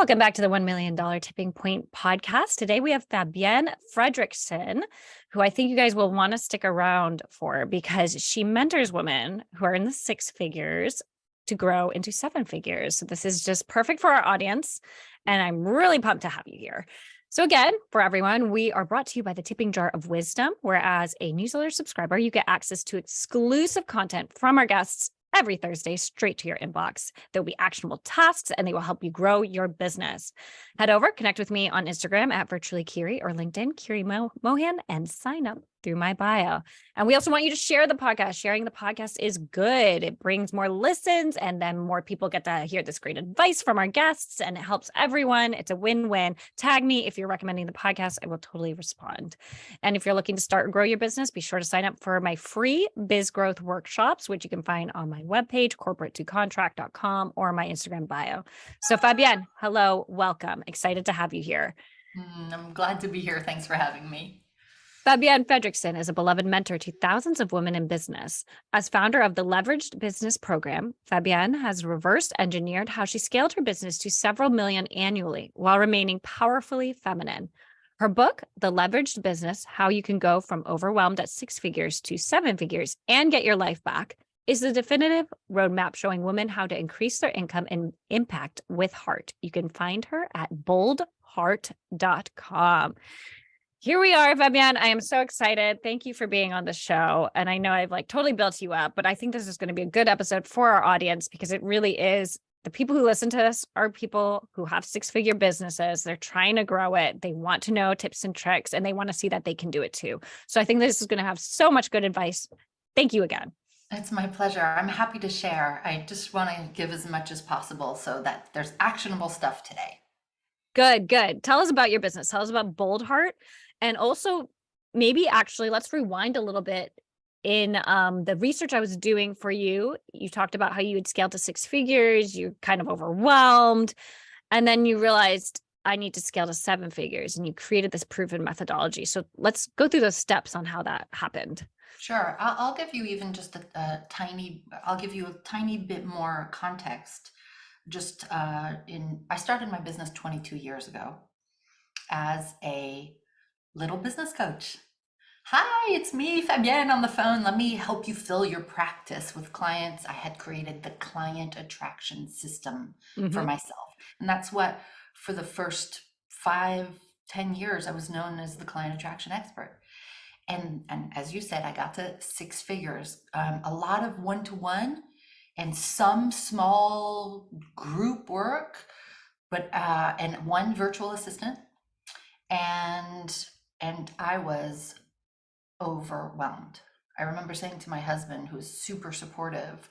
Welcome back to the $1 million Tipping Point podcast. Today we have Fabienne Fredrickson, who I think you guys will want to stick around for because she mentors women who are in the six figures to grow into seven figures. So this is just perfect for our audience, and I'm really pumped to have you here. So again, for everyone, we are brought to you by the Tipping Jar of Wisdom, where as a newsletter subscriber, you get access to exclusive content from our guests every Thursday straight to your inbox. There'll be actionable tasks and they will help you grow your business. Head over, connect with me on Instagram at Virtually Kiri or LinkedIn, Kiri Mohan, and sign up through my bio. And we also want you to share the podcast. Sharing the podcast is good. It brings more listens and then more people get to hear this great advice from our guests and it helps everyone. It's a win-win. Tag me if you're recommending the podcast. I will totally respond. And if you're looking to start or grow your business, be sure to sign up for my free biz growth workshops, which you can find on my webpage, corporate2contract.com, or my Instagram bio. So Fabienne, hello, welcome. Excited to have you here. I'm glad to be here. Thanks for having me. Fabienne Fredrickson is a beloved mentor to thousands of women in business. As founder of the Leveraged Business Program, Fabienne has reverse engineered how she scaled her business to several million annually while remaining powerfully feminine. Her book, The Leveraged Business, How You Can Go From Overwhelmed at Six Figures to Seven Figures and Get Your Life Back, is the definitive roadmap showing women how to increase their income and impact with heart. You can find her at boldheart.com. Here we are, Fabienne. I am so excited. Thank you for being on the show. And I know I've totally built you up, but I think this is going to be a good episode for our audience because it really is. The people who listen to this are people who have six-figure businesses. They're trying to grow it. They want to know tips and tricks, and they want to see that they can do it too. So I think this is going to have so much good advice. Thank you again. It's my pleasure. I'm happy to share. I just want to give as much as possible so that there's actionable stuff today. Good. Tell us about your business. Tell us about Bold Heart. And also maybe actually let's rewind a little bit. In the research I was doing for you, you talked about how you had scaled to six figures, you're kind of overwhelmed, and then you realized I need to scale to seven figures, and you created this proven methodology. So let's go through those steps on how that happened. Sure. I'll give you even just I'll give you a tiny bit more context. I started my business 22 years ago as a little business coach. Hi, it's me, Fabienne, on the phone. Let me help you fill your practice with clients. I had created the client attraction system for myself. And that's what, for the first 5-10 years, I was known as the client attraction expert. And as you said, I got to six figures, a lot of one-to-one and some small group work, but and one virtual assistant. And I was overwhelmed. I remember saying to my husband, who was super supportive,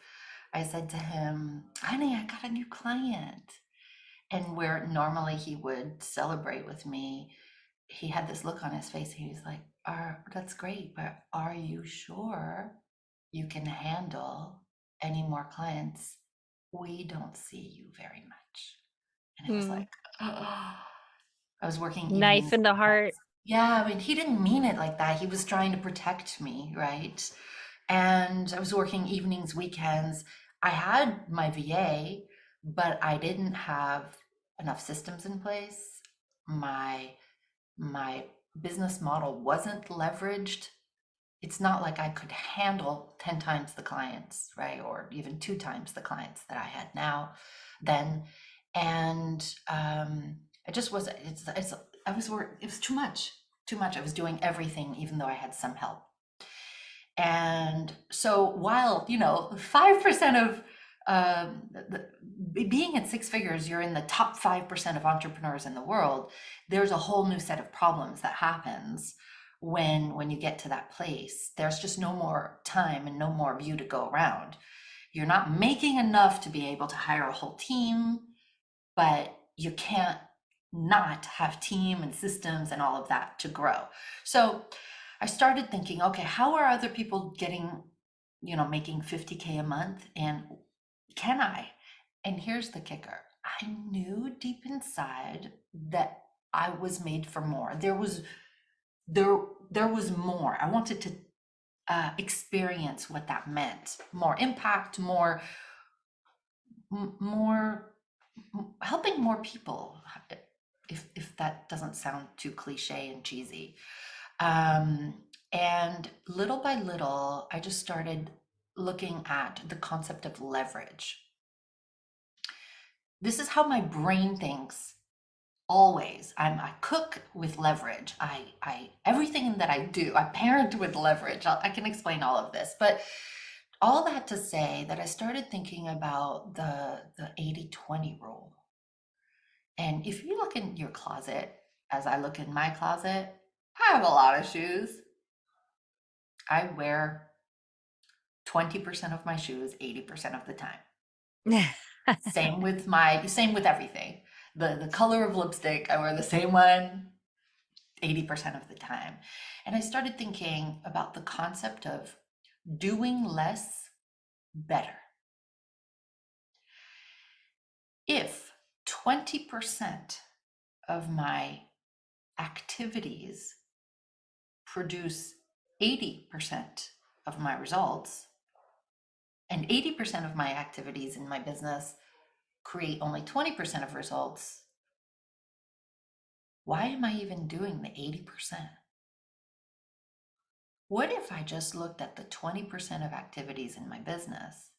I said to him, honey, I got a new client. And where normally he would celebrate with me, he had this look on his face. He was like, that's great, but are you sure you can handle any more clients? We don't see you very much. And it was like, oh. I was working Knife in the heart. Yeah, I mean, he didn't mean it like that. He was trying to protect me, right? And I was working evenings, weekends. I had my VA, but I didn't have enough systems in place. My business model wasn't leveraged. It's not like I could handle 10 times the clients, right? Or even 2 times the clients that I had then. And it just was, it was too much. I was doing everything, even though I had some help. And so while, 5% of being at six figures, you're in the top 5% of entrepreneurs in the world, there's a whole new set of problems that happens when you get to that place. There's just no more time and no more of you to go around. You're not making enough to be able to hire a whole team, but you can't not have team and systems and all of that to grow. So I started thinking, okay, how are other people getting, making 50K a month, and can I? And here's the kicker. I knew deep inside that I was made for more. There was more. I wanted to experience what that meant. More impact, more helping more people, if that doesn't sound too cliche and cheesy. And little by little, I just started looking at the concept of leverage. This is how my brain thinks always. I cook with leverage. I everything that I do, I parent with leverage. I can explain all of this, but all that to say that I started thinking about the 80-20 rule. And if you look in your closet, as I look in my closet, I have a lot of shoes. I wear 20% of my shoes 80% of the time. Same with everything. The color of lipstick, I wear the same one 80% of the time. And I started thinking about the concept of doing less better. If 20% of my activities produce 80% of my results, and 80% of my activities in my business create only 20% of results, why am I even doing the 80%? What if I just looked at the 20% of activities in my business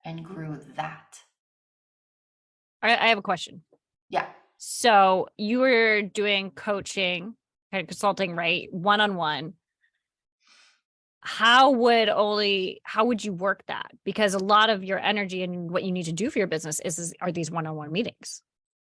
and grew that? I have a question. Yeah. So you were doing coaching and consulting, right? One-on-one. How would you work that? Because a lot of your energy and what you need to do for your business are these one-on-one meetings.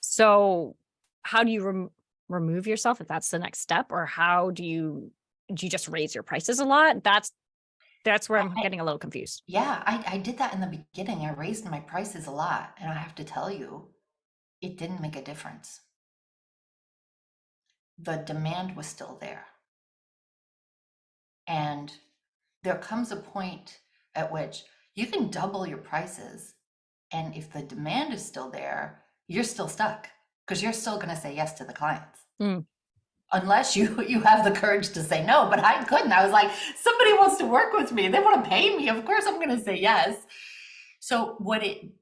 So how do you remove yourself if that's the next step? Or do you just raise your prices a lot? That's where I'm I, getting a little confused. yeah, I did that in the beginning. I raised my prices a lot, and I have to tell you, it didn't make a difference. The demand was still there. And there comes a point at which you can double your prices. And if the demand is still there, you're still stuck because you're still going to say yes to the clients. Mm. Unless you have the courage to say no. But I couldn't. I was like, somebody wants to work with me. They want to pay me. Of course I'm going to say yes. So what it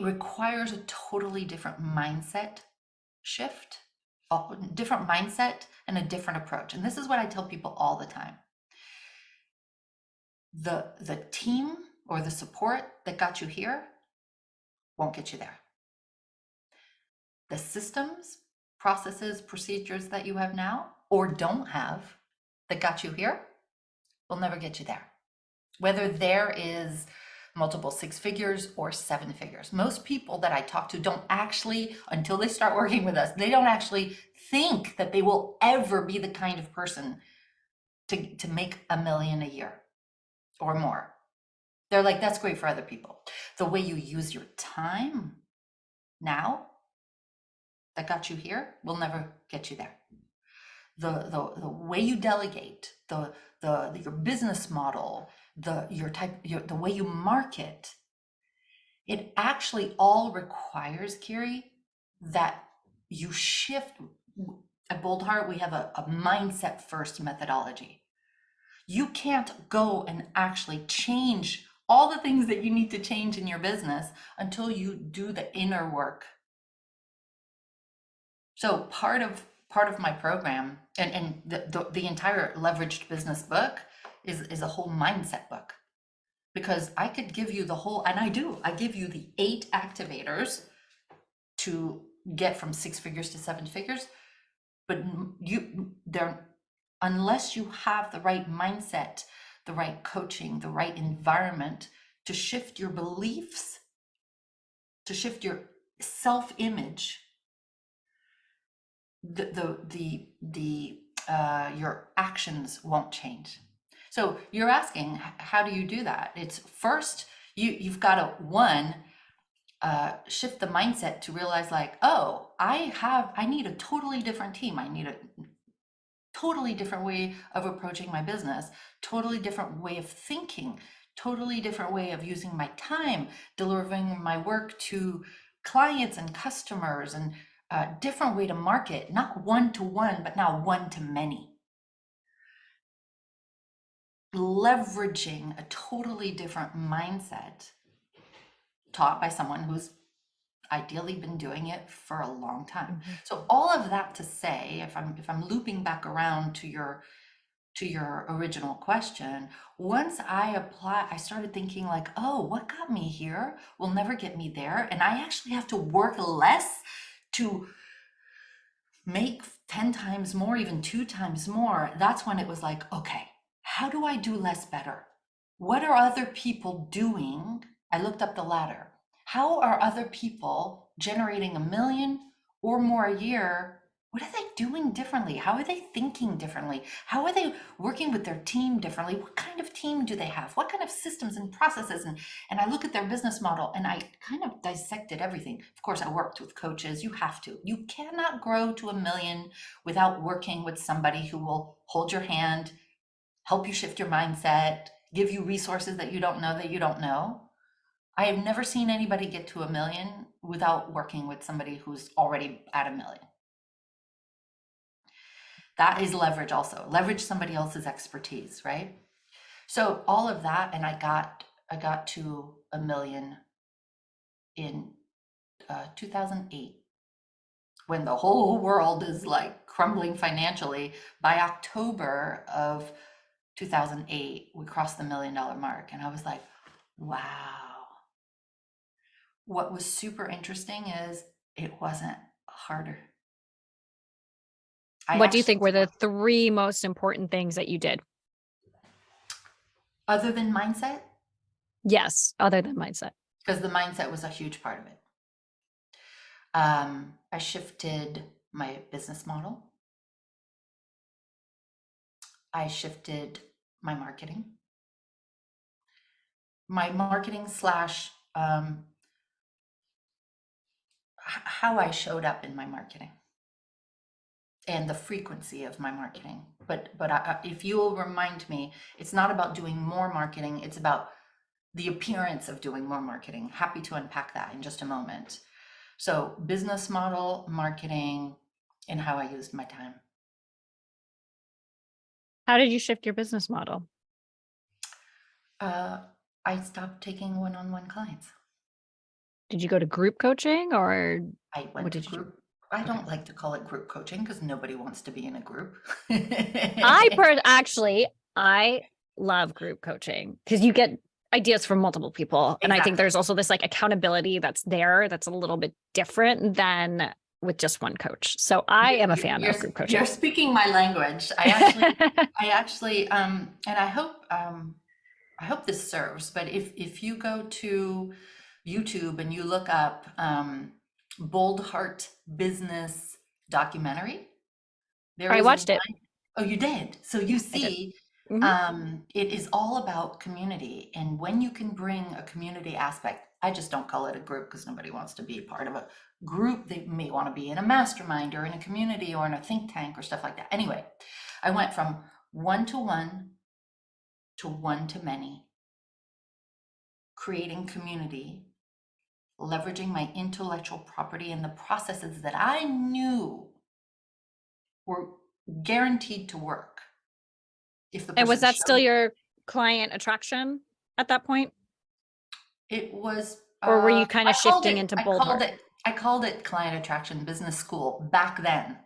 requires a totally different mindset shift, a different mindset and a different approach. And this is what I tell people all the time. The team or the support that got you here won't get you there. The systems, processes, procedures that you have now or don't have that got you here will never get you there. Whether there is multiple 6 figures or 7 figures. Most people that I talk to don't actually, until they start working with us, they don't actually think that they will ever be the kind of person to make $1 million a year or more. They're like, that's great for other people. The way you use your time now that got you here will never get you there. The way you delegate, your business model, the way you market, it actually all requires, Kiri, that you shift. At Bold Heart, we have a mindset first methodology. You can't go and actually change all the things that you need to change in your business until you do the inner work. So part of my program and the entire leveraged business book is a whole mindset book, because I could give you the whole, and I give you the 8 activators to get from 6 figures to 7 figures, but unless you have the right mindset, the right coaching, the right environment to shift your beliefs, to shift your self-image, your actions won't change. So you're asking, how do you do that? It's first, you've got to shift the mindset to realize like, oh, I need a totally different team. I need a totally different way of approaching my business, totally different way of thinking, totally different way of using my time, delivering my work to clients and customers, and a different way to market, not one-to-one, but now one-to-many. Leveraging a totally different mindset taught by someone who's ideally been doing it for a long time. Mhm. So all of that to say, if I'm looping back around to your original question, once I started thinking like, oh, what got me here will never get me there. And I actually have to work less to make 10 times more, even 2 times more. That's when it was like, okay, how do I do less better? What are other people doing? I looked up the ladder. How are other people generating 1 million or more a year? What are they doing differently? How are they thinking differently? How are they working with their team differently? What kind of team do they have? What kind of systems and processes? And I look at their business model and I kind of dissected everything. Of course, I worked with coaches. You have to. You cannot grow to 1 million without working with somebody who will hold your hand, help you shift your mindset, give you resources that you don't know. I have never seen anybody get to 1 million without working with somebody who's already at 1 million. That is leverage also. Leverage somebody else's expertise, right? So all of that, and I got to 1 million in 2008 when the whole world is like crumbling financially. By October of 2008, we crossed the $1 million mark. And I was like, wow. What was super interesting is it wasn't harder. I What do you actually, think were the three most important things that you did? other than mindset, Yes, other than mindset. because the mindset was a huge part of it. I shifted my business model. I shifted my marketing. My marketing slash how I showed up in my marketing and the frequency of my marketing. But if you'll remind me, it's not about doing more marketing. It's about the appearance of doing more marketing. Happy to unpack that in just a moment. So business model, marketing, and how I used my time. How did you shift your business model? Uh, I stopped taking one-on-one clients. Did you go to group coaching or I what went to did you do? group. I Okay. don't like to call it group coaching because nobody wants to be in a group. Actually, I love group coaching because you get ideas from multiple people. And I think Exactly. there's also this like accountability that's there that's a little bit different than with just one coach. So I am a fan of group You're coaching. speaking my language. I actually, and I hope this serves, but if you go to YouTube and you look up Bold Heart Business documentary, there I is watched one. it. Oh, you did. So you I did. see, Mhm. it is all about community. And when you can bring a community aspect, I just don't call it a group because nobody wants to be part of a group. They may want to be in a mastermind or in a community or in a think tank or stuff like that. Anyway, I went from one to one to many, creating community, leveraging my intellectual property and the processes that I knew were guaranteed to work if the And was person that still showed. your client attraction at that point? It was, Or were you kind I of called shifting it, into I bold called heart? it, I called it client attraction business school back then.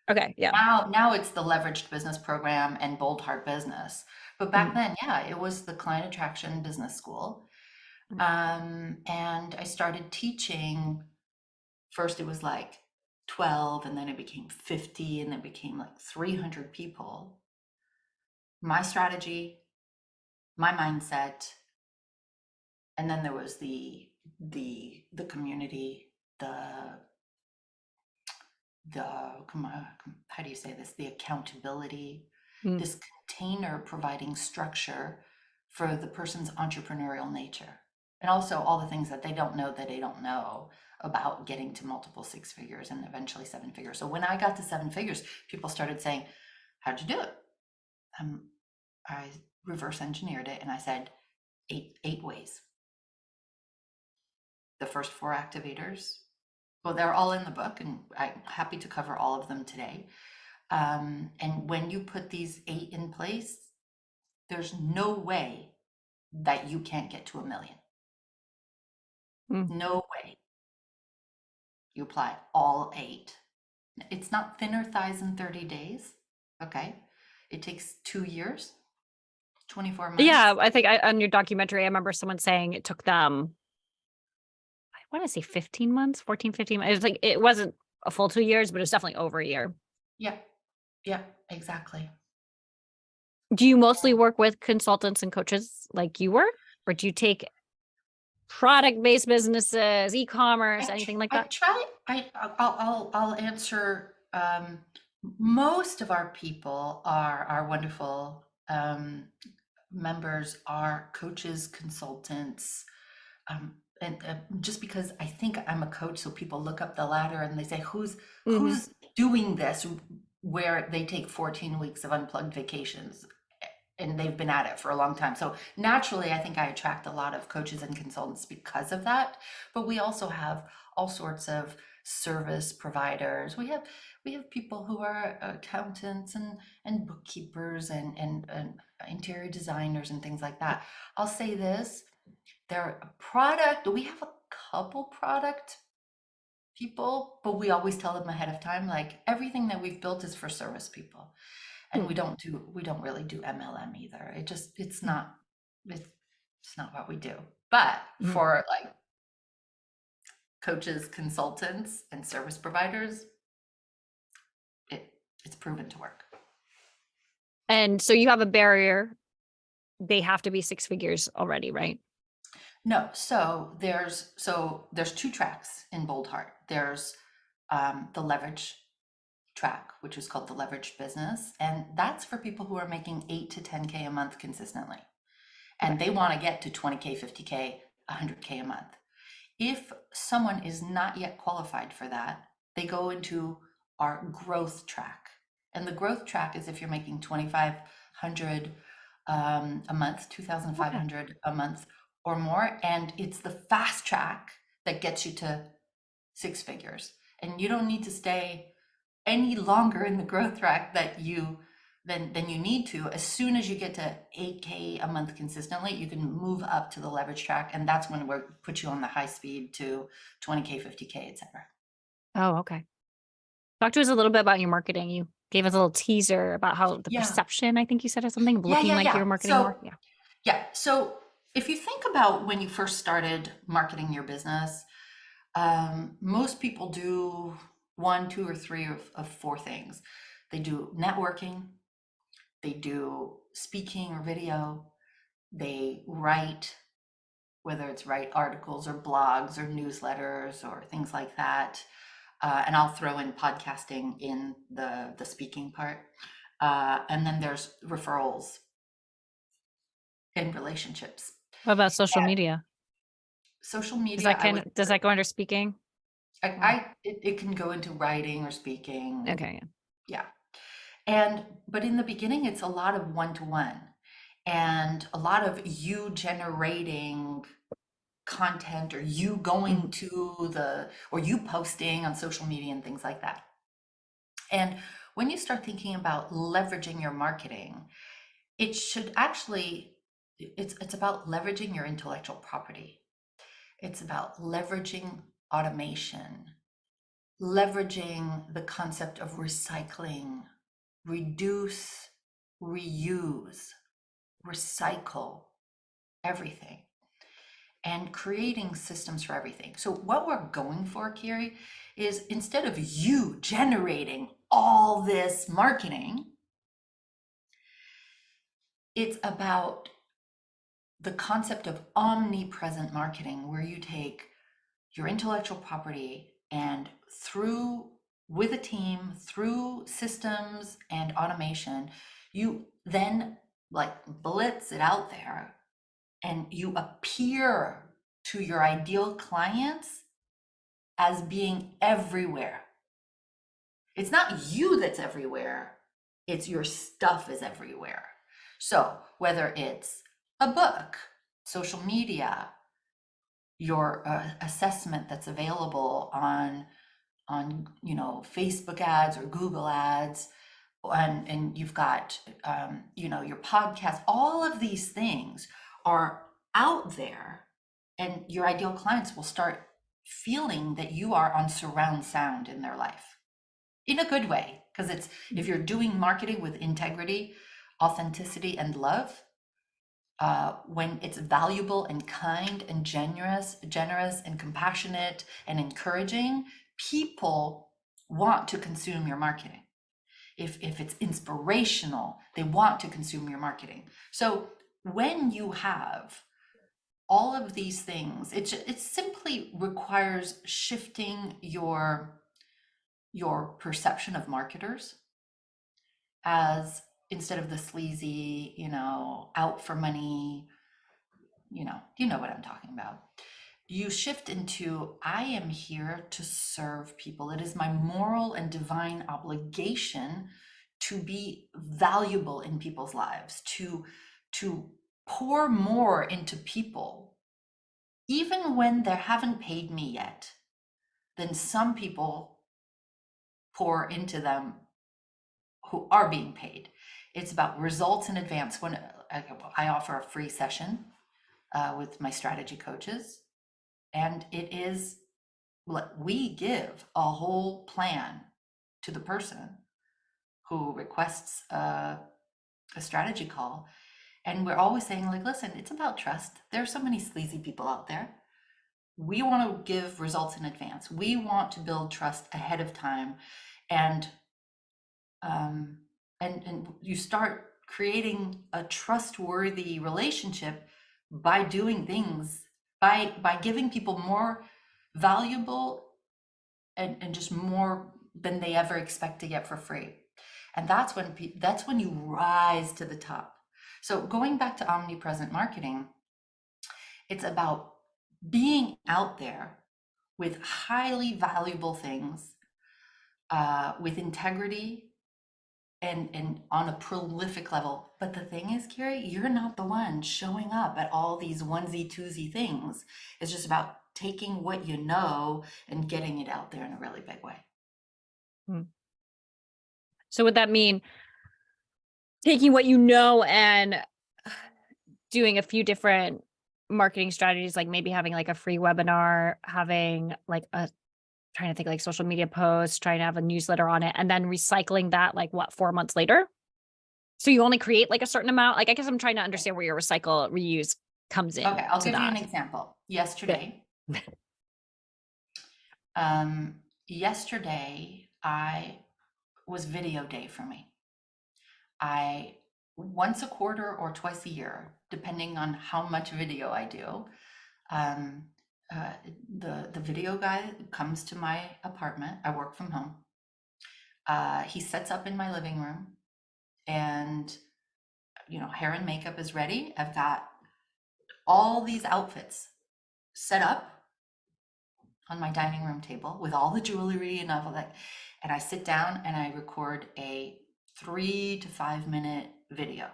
Okay. Yeah. Now it's the leveraged business program and bold heart business. But back Mhm. then, yeah, it was the client attraction business school. And I started teaching. First, it was like 12, and then it became 50, and then it became like 300 people. My strategy, my mindset, and then there was the community, the come on, how do you say this? The accountability, Mm. this container providing structure for the person's entrepreneurial nature. And also all the things that they don't know that they don't know about getting to multiple 6 figures and eventually 7 figures. So when I got to 7 figures, people started saying, how'd you do it? I reverse engineered it and I said, eight ways. The first four activators, well, they're all in the book and I'm happy to cover all of them today. And when you put these 8 in place, there's no way that you can't get to 1 million. Mm. No way you apply all 8. It's not thinner thighs in 30 days. Okay. It takes 2 years, 24 Yeah, months. I think on your documentary, I remember someone saying it took them, I want to say 15 months, 14, 15 months. It was like, it wasn't a full 2 years, but it was definitely over a year. Yeah. Yeah, exactly. Do you mostly work with consultants and coaches like you were? Or do you take product-based businesses, e-commerce, anything like I that? try, I'll answer, most of our people are our wonderful, members are coaches, consultants, and just because I think I'm a coach, so people look up the ladder and they say, Hmm. who's doing this where they take 14 weeks of unplugged vacations and they've been at it for a long time. So naturally, I think I attract a lot of coaches and consultants because of that. But we also have all sorts of service providers. We have people who are accountants and bookkeepers and interior designers and things like that. I'll say this, they're a product. We have a couple product people, but we always tell them ahead of time, like everything that we've built is for service people. And we don't really do MLM either. It's not what we do. But Hmm. for like coaches, consultants, and service providers, it it's proven to work. And so you have a barrier. They have to be six figures already, right? No, so there's two tracks in Bold Heart. There's the leverage track, which is called the leveraged business, and that's for people who are making 8 to 10K a month consistently, Okay. and they want to get to 20K, 50K, 100K a month. If someone is not yet qualified for that, they go into our growth track. And the growth track is if you're making 2,500 a month, Okay. 2,500 a month or more. And it's the fast track that gets you to six figures. And you don't need to stay any longer in the growth track than you need to. As soon as you get to 8K a month consistently, you can move up to the leverage track, and that's when we put you on the high speed to 20K, 50K, etc. Oh, okay. Talk to us a little bit about your marketing. You gave us a little teaser about how the Yeah, perception, I think you said, or something of yeah, looking yeah, like yeah. you're marketing more. So Yeah. yeah, so if you think about when you first started marketing your business, most people do one, two, or three of four things. They do networking, they do speaking or video, they write, whether it's write articles or blogs or newsletters or things like that. And I'll throw in podcasting in the speaking part. And then there's referrals and relationships. What about social media? Social Is media, that kind of, does that go under speaking? Or it can go into writing or speaking. okay. Yeah. But in the beginning, it's a lot of one-to-one and a lot of you generating content or you Yeah. going Mhm. to or you posting on social media and things like that. And when you start thinking about leveraging your marketing, it should actually, it's about leveraging your intellectual property. It's about leveraging automation, leveraging the concept of recycling, reduce, reuse, recycle everything, and creating systems for everything. So what we're going for, Kiri, is instead of you generating all this marketing, it's about the concept of omnipresent marketing, where you take your intellectual property and with a team, through systems and automation, you then like blitz it out there and you appear to your ideal clients as being everywhere. It's not you that's everywhere, it's your stuff is everywhere. So whether it's a book, social media, your assessment that's available on Facebook ads or Google ads, and you've got your podcast, all of these things are out there And your ideal clients will start feeling that you are on surround sound in their life in a good way. Because it's, if you're doing marketing with integrity, authenticity, and love, when it's valuable and kind and generous and compassionate and encouraging, people want to consume your marketing. If it's inspirational, they want to consume your marketing. So when you have all of these things, it simply requires shifting your perception of marketers as, instead of the sleazy, out for money, you know what I'm talking about. You shift into, I am here to serve people. It is my moral and divine obligation to be valuable in people's lives, to pour more into people, even when they haven't paid me yet. Then some people pour into them who are being paid. It's about results in advance. When I offer a free session with my strategy coaches, and it is, we give a whole plan to the person who requests a strategy call. And we're always saying, like, listen, it's about trust. There's so many sleazy people out there. We want to give results in advance. We want to build trust ahead of time. And you start creating a trustworthy relationship by doing things, by giving people more valuable and just more than they ever expect to get for free. And that's when you rise to the top. So going back to omnipresent marketing, it's about being out there with highly valuable things, with integrity and on a prolific level. But the thing is, Carrie, you're not the one showing up at all these onesie twosie things. It's just about taking what you know and getting it out there in a really big way. So would that mean taking what you know and doing a few different marketing strategies, like maybe having like a free webinar, having like trying to think like social media posts, trying to have a newsletter on it, and then recycling that like 4 months later? So you only create like a certain amount. Like, I guess I'm trying to understand where your recycle reuse comes in. Okay, I'll to give you an that. example. Good. Yesterday I was video day for me. I, once a quarter or twice a year, depending on how much video I do, the video guy comes to my apartment. I work from home. He sets up in my living room, and hair and makeup is ready. I've got all these outfits set up on my dining room table with all the jewelry and all of that. And I sit down and I record a 3 to 5 minute video.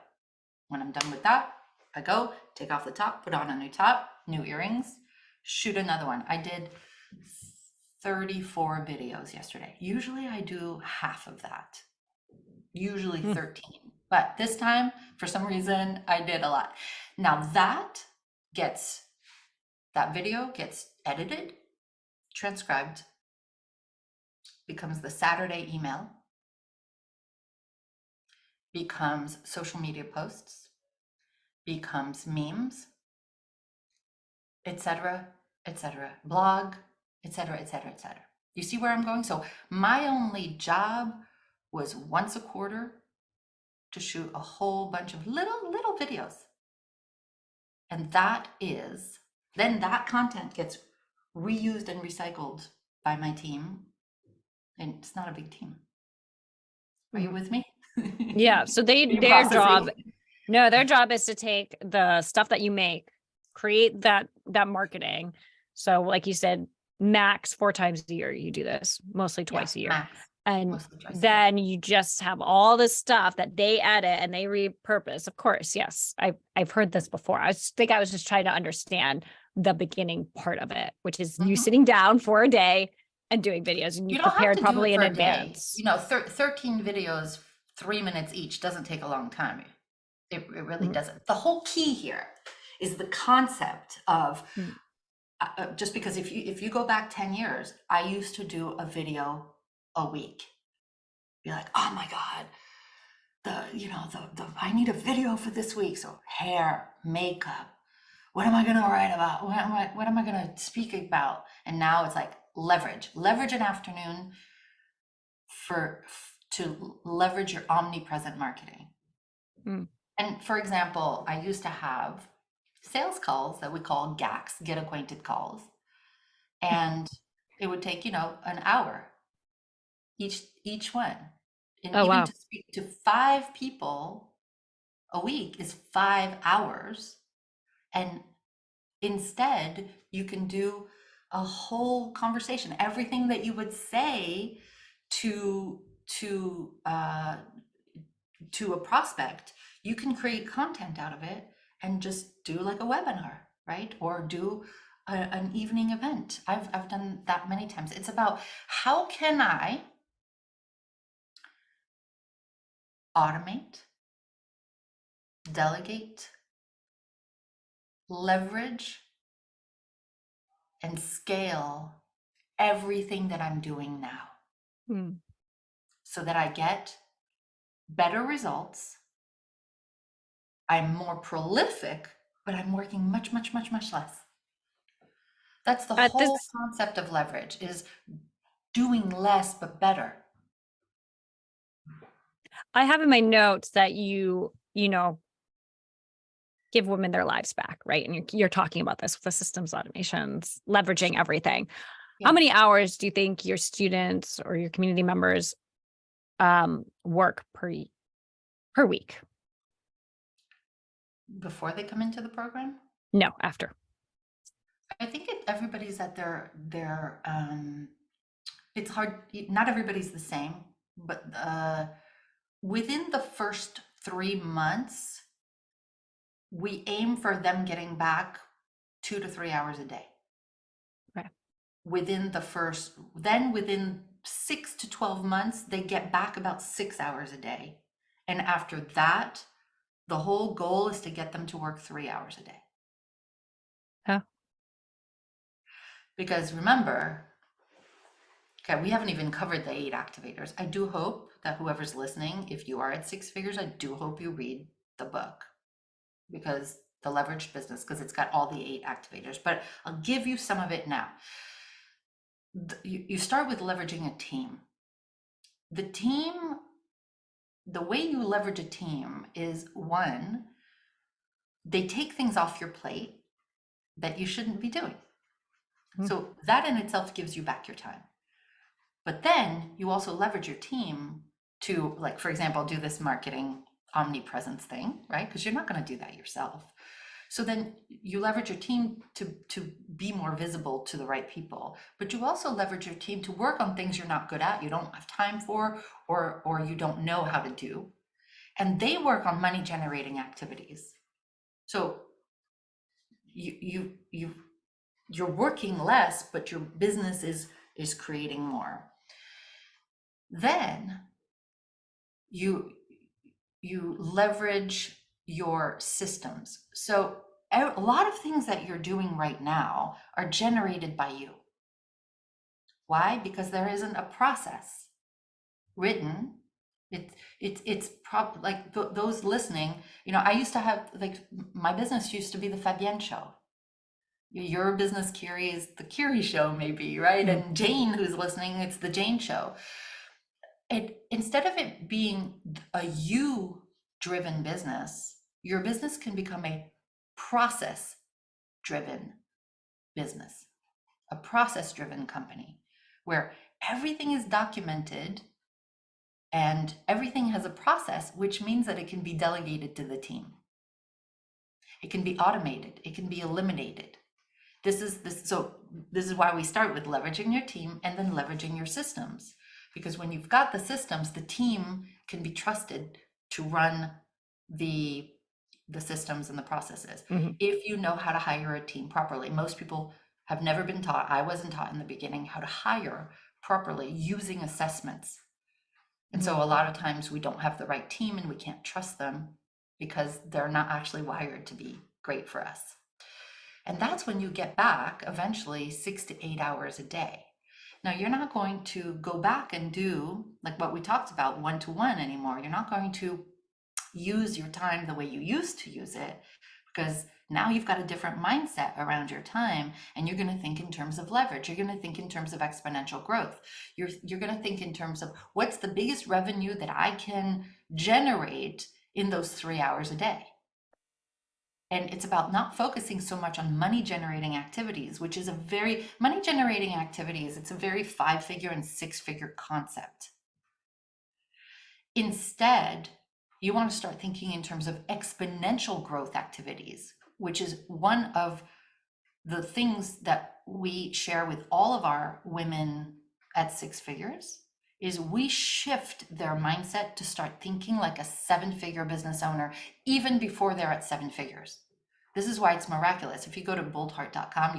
When I'm done with that, I go take off the top, put on a new top, new earrings, shoot another one. I did 34 videos yesterday. Usually I do half of that, usually 13. But this time, for some reason, I did a lot. Now that video gets edited, transcribed, becomes the Saturday email, becomes social media posts, becomes memes, etc., blog, etc. You see where I'm going? So my only job was once a quarter to shoot a whole bunch of little videos. And then that content gets reused and recycled by my team. And it's not a big team. Are you with me? Yeah. So their job is to take the stuff that you make, create that marketing. So like you said, max 4 times a year you do this, mostly twice a year. Max. And then you just have all this stuff that they edit and they repurpose. Of course, yes. I've heard this before. I think I was just trying to understand the beginning part of it, which is you sitting down for a day and doing videos, and you prepared probably in advance. 13 videos, 3 minutes each, doesn't take a long time. It really doesn't. The whole key here is the concept of just because if you go back 10 years, I used to do a video a week. Be like, oh my God, I need a video for this week. So hair, makeup, what am I gonna write about? What am I gonna speak about? And now it's like leverage an afternoon to leverage your omnipresent marketing. Mm. And for example, I used to have sales calls that we call GACs, get acquainted calls. And it would take, an hour each one. And Oh, even wow. to speak to 5 people a week is 5 hours. And instead, you can do a whole conversation. Everything that you would say to a prospect, you can create content out of it and just do like a webinar, right? Or do an evening event. I've done that many times. It's about how can I automate, delegate, leverage, and scale everything that I'm doing now Mm. so that I get better results. I'm more prolific, but I'm working much, much, much, much less. That's the At whole this, concept of leverage, is doing less but better. I have in my notes that give women their lives back, right? And you're talking about this with the systems automations, leveraging everything. How Yeah. many hours do you think your students or your community members work per week? Before they come into the program, No, after. I think everybody's at their it's hard, not everybody's the same, but within the first 3 months, we aim for them getting back 2 to 3 hours a day. Okay. Within 6 to 12 months, they get back about 6 hours a day. And after that, the whole goal is to get them to work 3 hours a day. Huh? Because remember, okay, we haven't even covered the 8 activators. I do hope that whoever's listening, if you are at 6 figures, I do hope you read the book, because the leveraged business, because it's got all the 8 activators. But I'll give you some of it now. You start with leveraging a team. The way you leverage a team is, one, they take things off your plate that you shouldn't be doing. Mm. So that in itself gives you back your time. But then you also leverage your team to, like, for example, do this marketing omnipresence thing, right? Because you're not going to do that yourself. So then you leverage your team to be more visible to the right people, but you also leverage your team to work on things you're not good at, you don't have time for, or you don't know how to do. And they work on money generating activities. So you're working less, but your business is creating more. Then you leverage your systems. So a lot of things that you're doing right now are generated by you. Why? Because there isn't a process written. It's probably like those listening, I used to have, like, my business used to be the Fabienne show. Your business, Curie, is the Curie show, maybe, right? Mm. And Jane, who's listening, it's the Jane show. Instead of it being a you driven business, your business can become a process driven business, a process driven company, where everything is documented and everything has a process, which means that it can be delegated to the team. It can be automated, it can be eliminated. This is why we start with leveraging your team and then leveraging your systems. Because when you've got the systems, the team can be trusted to run the systems and the processes. Mhm. If you know how to hire a team properly, most people have never been taught, I wasn't taught in the beginning, how to hire properly using assessments. And so a lot of times we don't have the right team and we can't trust them because they're not actually wired to be great for us. And that's when you get back eventually 6 to 8 hours a day. Now, you're not going to go back and do like what we talked about one-to-one anymore. You're not going to use your time the way you used to use it, because now you've got a different mindset around your time, and you're going to think in terms of leverage. You're going to think in terms of exponential growth. You're going to think in terms of what's the biggest revenue that I can generate in those 3 hours a day. And it's about not focusing so much on money generating activities, which is a very money generating activities. It's a very 5-figure and 6-figure concept. Instead, you want to start thinking in terms of exponential growth activities, which is one of the things that we share with all of our women at 6 figures. Is we shift their mindset to start thinking like a 7-figure business owner even before they're at 7 figures. This is why it's miraculous. If you go to boldheart.com,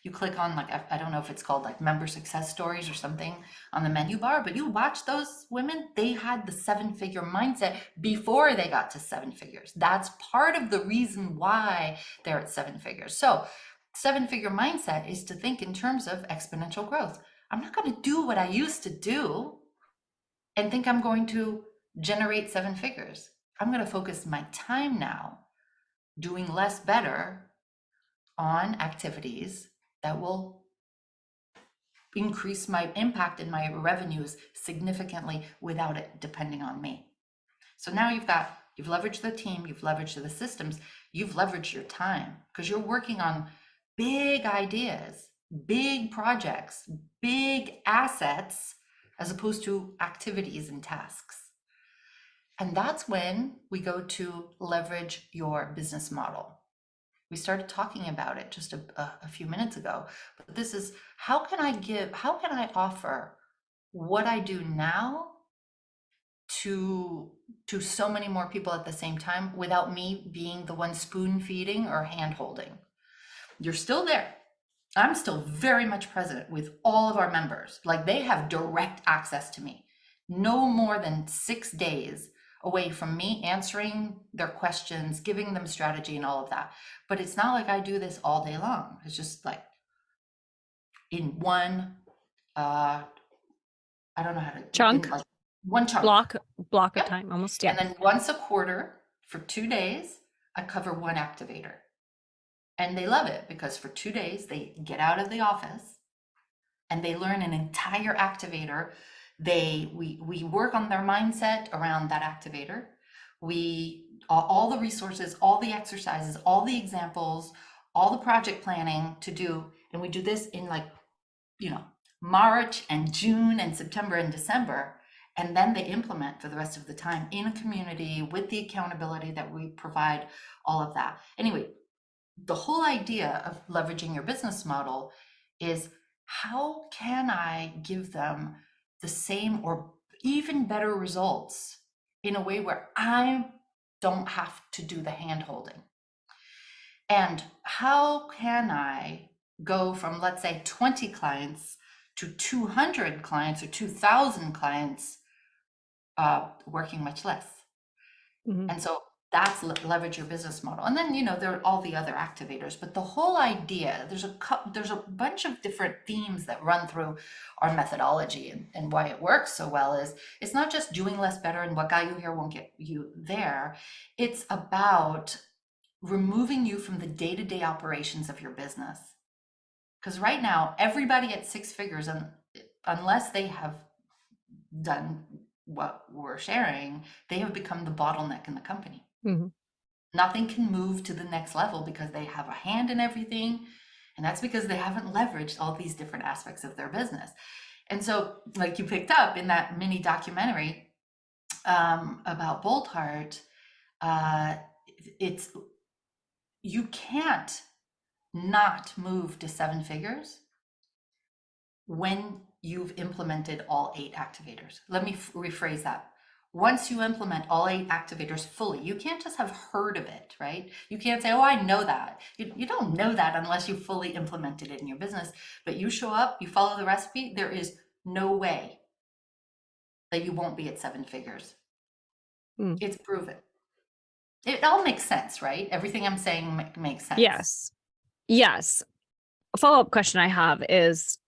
you click on like, I don't know if it's called like member success stories or something on the menu bar, but you watch those women, they had the 7-figure mindset before they got to 7 figures. That's part of the reason why they're at 7 figures. So 7-figure mindset is to think in terms of exponential growth. I'm not going to do what I used to do and think I'm going to generate 7 figures. I'm going to focus my time now doing less better on activities that will increase my impact and my revenues significantly without it depending on me. So now you've leveraged the team, you've leveraged the systems, you've leveraged your time, because you're working on big ideas, big projects, big assets, as opposed to activities and tasks. And that's when we go to leverage your business model. We started talking about it just a few minutes ago, but this is how can I offer what I do now to so many more people at the same time without me being the one spoon feeding or hand holding. You're still there. I'm still very much present with all of our members. Like, they have direct access to me. No more than 6 days away from me answering their questions, giving them strategy and all of that. But it's not like I do this all day long. It's just like in one, I don't know how to, in Chunk, like one chunk. block of Yep. time almost. And Yeah. then once a quarter for 2 days, I cover one activator. And they love it because for 2 days, they get out of the office and they learn an entire activator. We work on their mindset around that activator. All the resources, all the exercises, all the examples, all the project planning to do. And we do this in like, March and June and September and December. And then they implement for the rest of the time in a community with the accountability that we provide, all of that. Anyway, the whole idea of leveraging your business model is, how can I give them the same or even better results in a way where I don't have to do the hand holding? And how can I go from, let's say, 20 clients to 200 clients or 2,000 clients working much less? Mhm. And so that's leverage your business model. And then, there are all the other activators, but the whole idea, there's a bunch of different themes that run through our methodology, and why it works so well is it's not just doing less better and what got you here won't get you there. It's about removing you from the day-to-day operations of your business. Because right now, everybody at 6 figures, and unless they have done what we're sharing, they have become the bottleneck in the company. Mhm. Nothing can move to the next level because they have a hand in everything. And that's because they haven't leveraged all these different aspects of their business. And so, like you picked up in that mini documentary about Bold Heart, you can't not move to 7 figures when you've implemented all 8 activators. Let me rephrase that. Once you implement all 8 activators fully, you can't just have heard of it, right? You can't say, oh, I know that. You don't know that unless you fully implemented it in your business. But you show up, you follow the recipe, there is no way that you won't be at 7 figures. Mm. It's proven. It all makes sense, right? Everything I'm saying makes sense. Yes. Yes. A follow-up question I have is,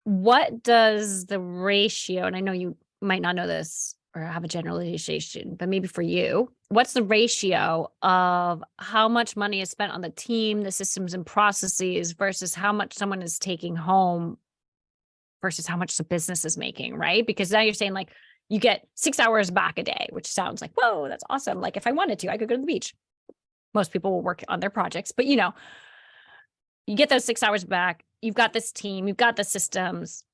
what does the ratio, and I know you might not know this or have a generalization, but maybe for you, what's the ratio of how much money is spent on the team, the systems and processes versus how much someone is taking home versus how much the business is making, right? Because now you're saying like you get 6 hours back a day, which sounds like, whoa, that's awesome. Like if I wanted to, I could go to the beach. Most people will work on their projects, but you get those 6 hours back. You've got this team, you've got the systems.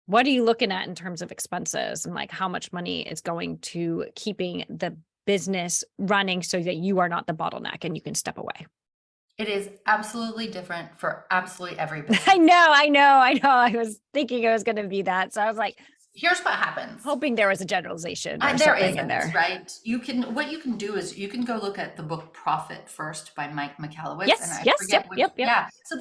What are you looking at in terms of expenses and like how much money is going to keeping the business running so that you are not the bottleneck and you can step away? It is absolutely different for absolutely every business. I know. I was thinking it was going to be that. So I was like, Here's what happens. hoping there was a generalization or There something in isn't, there. right? What you can do is you can go look at the book Profit First by Mike Michalowicz, and Yes, I yes, forget which. yep. Yeah. So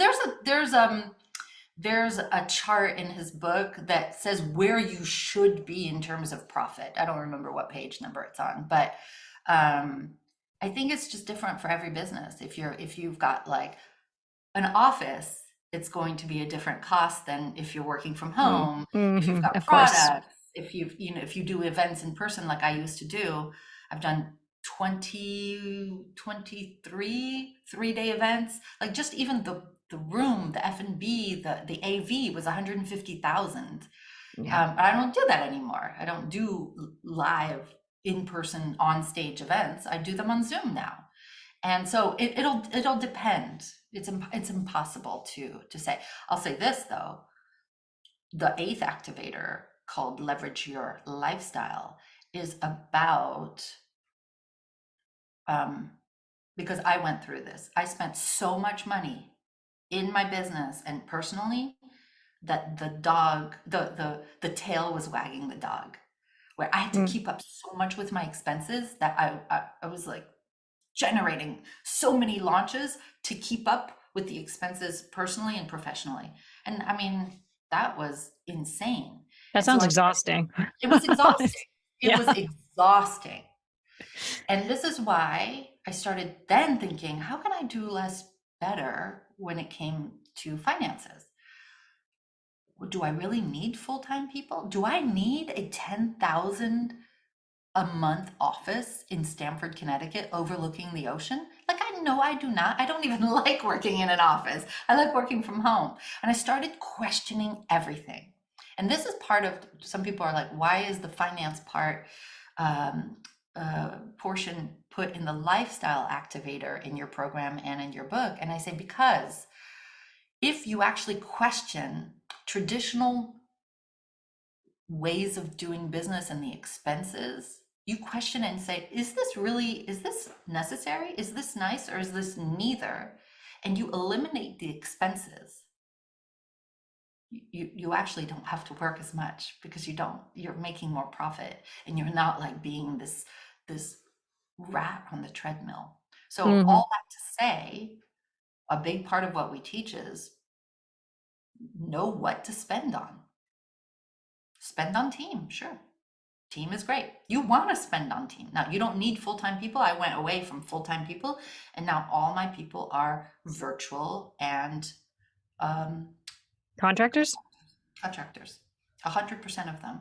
there's a chart in his book that says where you should be in terms of profit. I don't remember what page number it's on, but I think it's just different for every business. If you've got like an office, it's going to be a different cost than if you're working from home. If you've got Of course. products, if you do events in person like I used to do, I've done 23 3-day events. Like just even the room, the F&B, the AV was 150,000. Yeah. But I don't do that anymore. I don't do live in-person on stage events. I do them on Zoom now. And so it'll depend. It's impossible to say. I'll say this though, the eighth activator called Leverage Your Lifestyle is about because I went through this. I spent so much money in my business and personally that the tail was wagging the dog, where I had to keep up so much with my expenses that I was like generating so many launches to keep up with the expenses personally and professionally. And I mean, that was insane. That And so sounds exhausting. it was exhausting. It Yeah. was exhausting. And this is why I started then thinking, how can I do less better when it came to finances? Do I really need full-time people? Do I need a 10,000 a month office in Stamford, Connecticut, overlooking the ocean? Like, I know I do not. I don't even like working in an office. I like working from home. And I started questioning everything. And this is part of, some people are like, why is the finance part portion put in the lifestyle activator in your program and in your book? And I say, because if you actually question traditional ways of doing business and the expenses, you question it and say, is this necessary? Is this nice, or is this neither? And you eliminate the expenses. You actually don't have to work as much because you're making more profit, and you're not like being this rat on the treadmill. So Mhm. all that to say, a big part of what we teach is know what to spend on. Spend on team, sure. Team is great. You want to spend on team. Now, you don't need full-time people. I went away from full-time people, and now all my people are virtual and Contractors? contractors, 100% of them.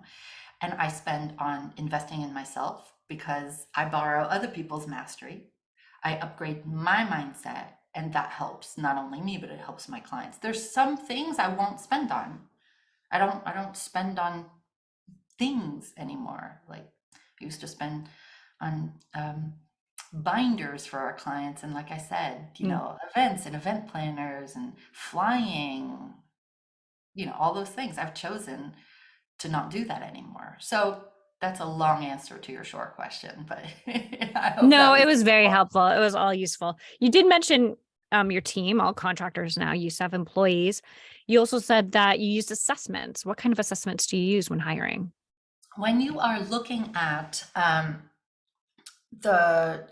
And I spend on investing in myself because I borrow other people's mastery. I upgrade my mindset, and that helps not only me, but it helps my clients. There's some things I won't spend on. I don't spend on things anymore. Like I used to spend on binders for our clients, and like I said, events and event planners and flying, all those things. I've chosen to not do that anymore. So that's a long answer to your short question, but I hope that No, was it was very helpful. helpful. It was all useful. You did mention your team, all contractors now, you used to have employees. You also said that you used assessments. What kind of assessments do you use when hiring? When you are looking at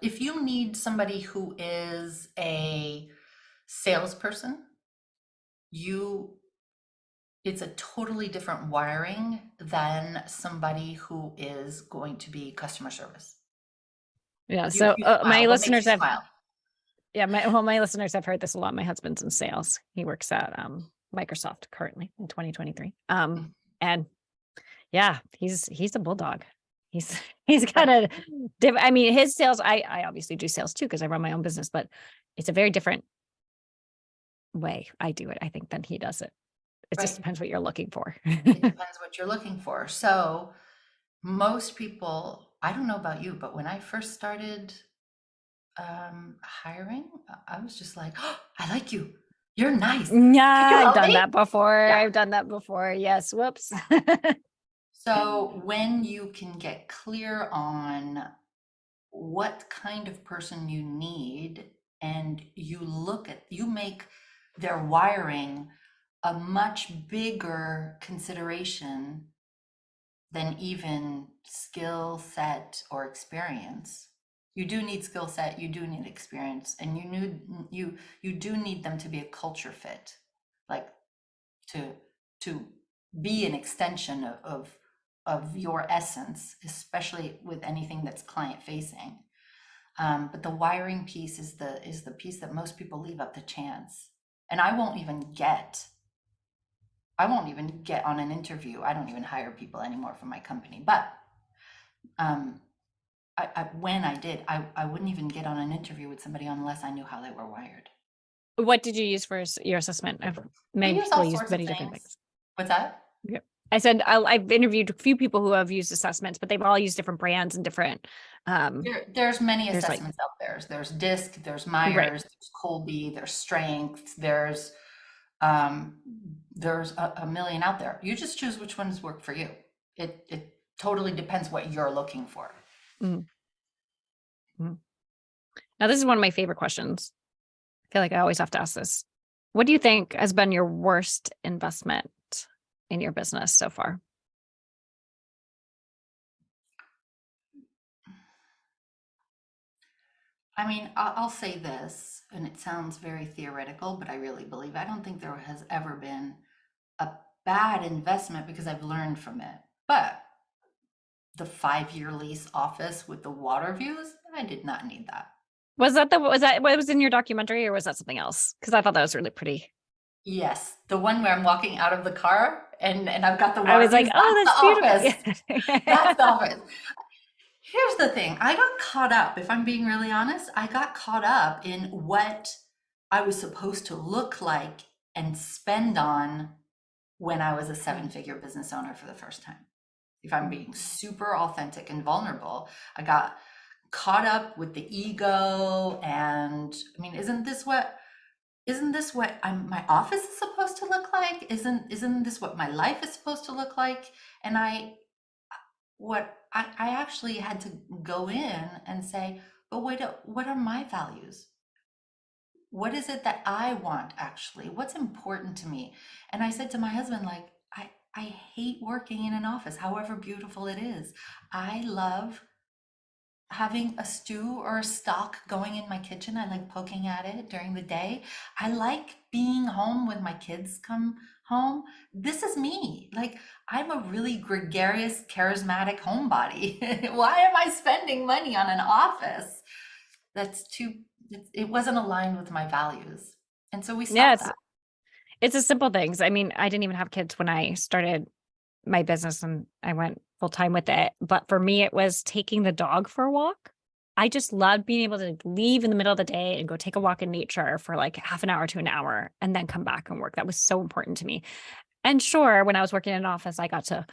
if you need somebody who is a salesperson, you it's a totally different wiring than somebody who is going to be customer service. Yeah. You So you my smile. What makes listeners you have smile? Yeah, my listeners have heard this a lot. My husband's in sales. He works at Microsoft currently in 2023. And yeah, he's a bulldog. He's he's got a I mean, his sales, I obviously do sales too because I run my own business, but it's a very different way I do it, I think, than he does it. It just Right. depends what you're looking for. It depends what you're looking for. So most people, I don't know about you, but when I first started hiring, I was just like, oh, I like you. You're nice. Can you Yeah, I've help done me? that before. Yeah. I've done that before. Yes. Whoops. So when you can get clear on what kind of person you need and you make their wiring a much bigger consideration than even skill set or experience. You do need skill set, you do need experience, and you do need them to be a culture fit, like to to be an extension of your essence, especially with anything that's client facing. But the wiring piece is the piece that most people leave up to chance. And I won't even get on an interview. I don't even hire people anymore for my company. But um, when I did, I wouldn't even get on an interview with somebody unless I knew how they were wired. What did you use for your assessment? We Many use people all use sorts of many different things. things. What's that? Yeah. I said I've interviewed a few people who have used assessments, but they've all used different brands and different. There's many There's like assessments out there. There's DISC, there's right. Myers, there's Colby, there's Strength, there's a million out there. You just choose which ones work for you. It totally depends what you're looking for. Mm. Mm. Now this is one of my favorite questions. I feel like I always have to ask this. What do you think has been your worst investment in your business so far? I mean, I'll say this, and it sounds very theoretical, but I really believe I don't think there has ever been a bad investment because I've learned from it. But the 5-year lease office with the water views, I did not need that. Was that what was in your documentary, or was that something else? Because I thought that was really pretty. Yes, the one where I'm walking out of the car and I've got the I water was like, views, oh, that's that's the beautiful. office. That's the office. Here's the thing. I got caught up, if I'm being really honest, I got caught up in what I was supposed to look like and spend on when I was a 7-figure business owner for the first time. If I'm being super authentic and vulnerable, I got caught up with the ego. And I mean, isn't this what my office is supposed to look like? Isn't this what my life is supposed to look like? And I actually had to go in and say, but wait, what are my values? What is it that I want actually? What's important to me? And I said to my husband, like, I hate working in an office, however beautiful it is. I love having a stew or a stock going in my kitchen. I like poking at it during the day. I like being home when my kids come home. This is me. Like, I'm a really gregarious, charismatic homebody. Why am I spending money on an office it wasn't aligned with my values? And so we Yeah, stopped that. it's the simple things. I mean, I didn't even have kids when I started my business and I went full time with it. But for me, it was taking the dog for a walk. I just loved being able to leave in the middle of the day and go take a walk in nature for like half an hour to an hour and then come back and work. That was so important to me. And sure, when I was working in an office, I got to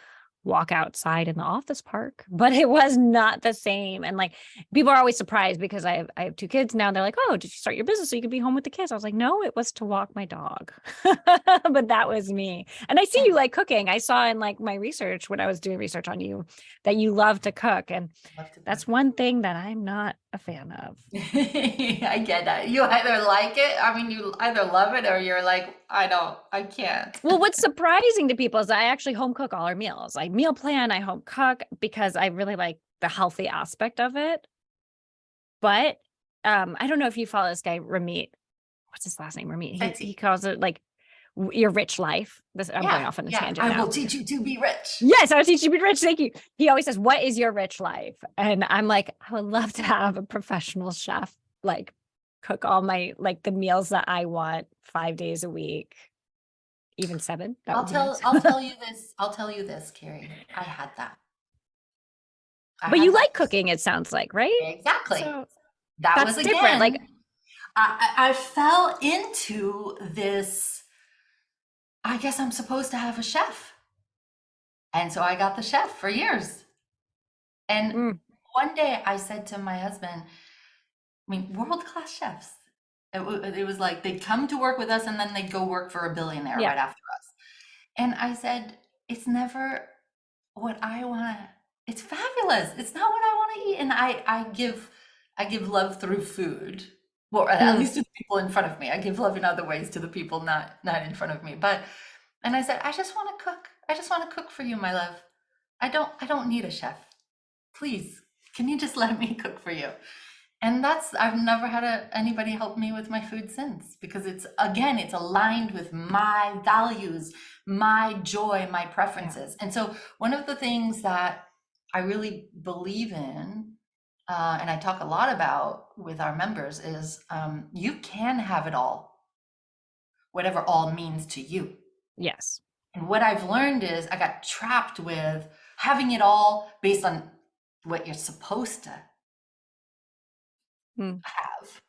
walk outside in the office park, but it was not the same. And like people are always surprised because I have 2 kids now. They're like, "Oh, did you start your business so you could be home with the kids?" I was like, "No, it was to walk my dog." But that was me. And I see Yeah, you like cooking. I saw in like my research when I was doing research on you that you love to cook. And love to that's cook. one thing that I'm not a fan of. I get that. You either like it, I mean, you either love it or you're like, I can't. Well, what's surprising to people is I actually home cook all our meals. I meal plan, I home cook because I really like the healthy aspect of it. But I don't know if you follow this guy, Ramit. What's his last name? Ramit. He Sexy. calls it like your rich life. I'm going Yeah, off on a yeah. tangent I will now. teach you to be rich. Yes, I was teaching you to be rich. Thank you. He always says, "What is your rich life?" And I'm like, I would love to have a professional chef like cook all my like the meals that I want 5 days a week, even 7. That would be nice. I'll tell you this, Carrie. I had that. I But you had that. like cooking, it sounds like, right? Exactly. So That that's was different. Like, again, I fell into this, I guess I'm supposed to have a chef. And so I got the chef for years. And mm, one day I said to my husband, I mean, world-class chefs. It was like they'd come to work with us and then they'd go work for a billionaire yeah. right after us. And I said, it's never what I want to, it's fabulous. It's not what I want to eat. And I give love through food. Well, at Mm, least to the people in front of me. I give love in other ways to the people not in front of me. But and I said, I just want to cook. I just want to cook for you, my love. I don't need a chef. Please, can you just let me cook for you? And that's, I've never had anybody help me with my food since, because it's, again, it's aligned with my values, my joy, my yeah. preferences. And so one of the things that I really believe in, and I talk a lot about with our members, is you can have it all, whatever all means to you. Yes. And what I've learned is I got trapped with having it all based on what you're supposed to Mm, have.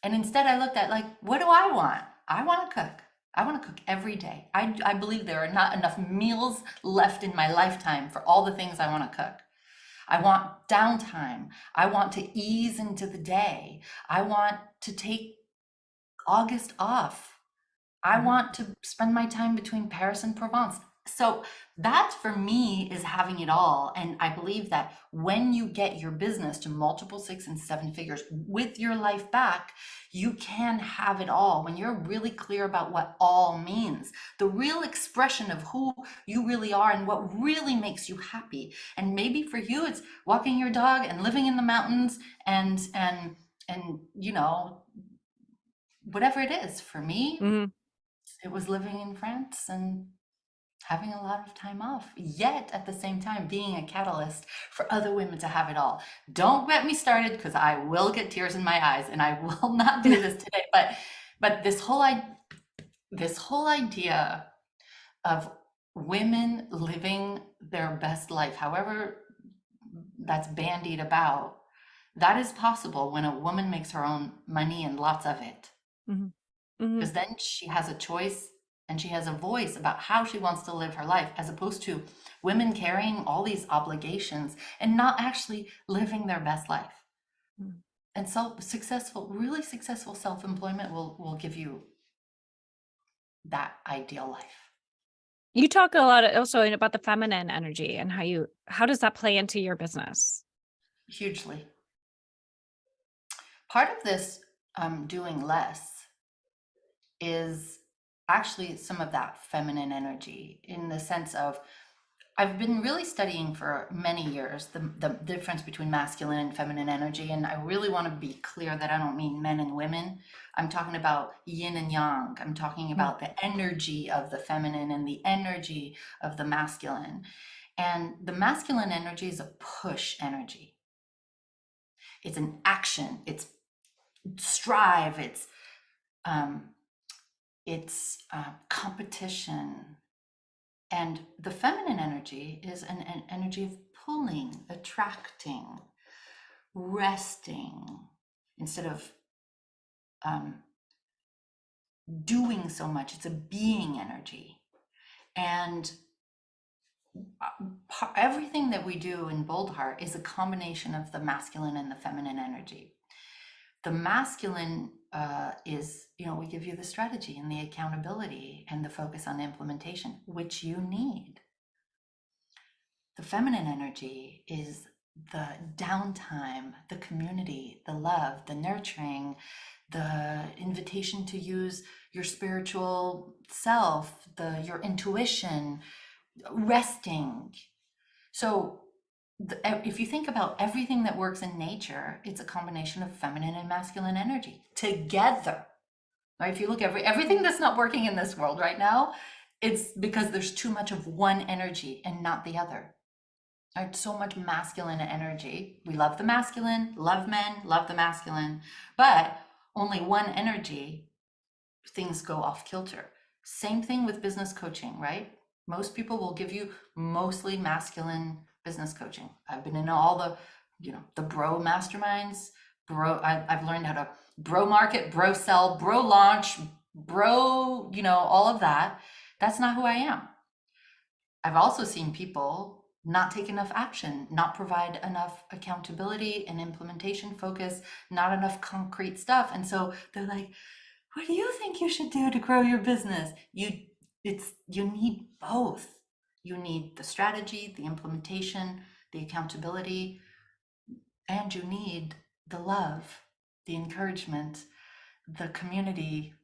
And instead I looked at, like, what do I want? I want to cook. I want to cook every day. I believe there are not enough meals left in my lifetime for all the things I want to cook. I want downtime. I want to ease into the day. I want to take August off. I mhm. want to spend my time between Paris and Provence. So that for me is having it all. And I believe that when you get your business to multiple 6 and 7 figures with your life back, you can have it all. When you're really clear about what all means, the real expression of who you really are and what really makes you happy. And maybe for you, it's walking your dog and living in the mountains and you know, whatever it is. For me, Mhm. it was living in France and having a lot of time off, yet at the same time being a catalyst for other women to have it all. Don't get me started, because I will get tears in my eyes and I will not do this today. But this whole idea of women living their best life, however that's bandied about, that is possible when a woman makes her own money and lots of it. Mhm. Mhm. Because then she has a choice and she has a voice about how she wants to live her life, as opposed to women carrying all these obligations and not actually living their best life. Mm. And really successful self-employment will give you that ideal life. You talk a lot also about the feminine energy and how does that play into your business? Hugely. Part of this doing less is actually some of that feminine energy, in the sense of, I've been really studying for many years the difference between masculine and feminine energy. And I really want to be clear that I don't mean men and women. I'm talking about yin and yang. I'm talking Mm, about the energy of the feminine and the energy of the masculine. And the masculine energy is a push energy. It's an action. It's strive. Um, it's competition. And the feminine energy is an energy of pulling, attracting, resting, instead of um, doing so much. It's a being energy. And everything that we do in Bold Heart is a combination of the masculine and the feminine energy. The masculine is, we give you the strategy and the accountability and the focus on implementation, which you need. The feminine energy is the downtime, the community, the love, the nurturing, the invitation to use your spiritual self, your intuition, resting. So if you think about everything that works in nature, it's a combination of feminine and masculine energy together. Right? If you look at everything that's not working in this world right now, it's because there's too much of one energy and not the other. Right? So much masculine energy. We love the masculine, love men, love the masculine. But only one energy, things go off kilter. Same thing with business coaching, right? Most people will give you mostly masculine business coaching. I've been in all the, the bro masterminds, I've learned how to bro market, bro sell, bro launch, bro, all of that. That's not who I am. I've also seen people not take enough action, not provide enough accountability and implementation focus, not enough concrete stuff. And so they're like, what do you think you should do to grow your business? You need both. You need the strategy, the implementation, the accountability, and you need the love, the encouragement, the community,